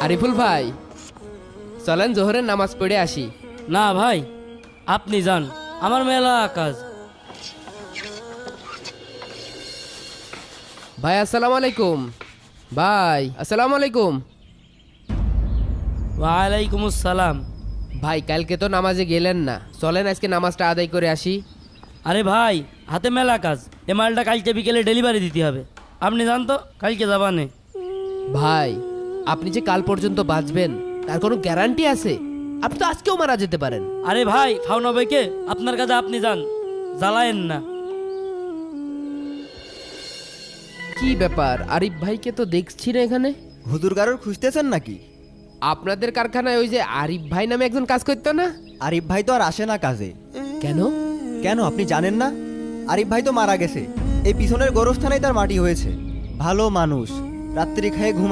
আরিফুল ভাই, চলেন জোহরের নামাজ পড়ে আসি। না ভাই, আপনি যান, আমার মেলা কাজ। ভাই আসসালামু আলাইকুম। ভাই আসসালামু আলাইকুম। ওয়ালাইকুম আসসালাম। ভাই কালকে তো নামাজে গেলেন না, চলেন আজকে নামাজটা আদায় করে আসি। আরে ভাই, হাতে মেলা কাজ, এ মালটা কালকে বিকেলে ডেলিভারি দিতে হবে। আপনি যান তো, কালকে যাবানে। ভাই আপনি যে কাল পর্যন্ত বাঁচবেন তার কোনো গ্যারান্টি আছে? আপনি তো আজকেও মারা যেতে পারেন। আরে ভাই, ফাউনা ভাইকে আপনার কাছে আপনি যান, জ্বালায়েন না। কি ব্যাপার, আরিফ ভাইকে তো দেখছি না এখানে। হুজুর কারোর খুঁজতেছেন নাকি? আপনাদের কারখানায় ওই যে আরিফ ভাই নামে একজন কাজ করতো না? আরিফ ভাই তো আর আসে না কাজে। কেন? কেন আপনি জানেন না? আরিফ ভাই তো মারা গেছে, এই পিছনের গোরস্থানেই তার মাটি হয়েছে। ভালো মানুষ, রাত্রি খেয়ে ঘুম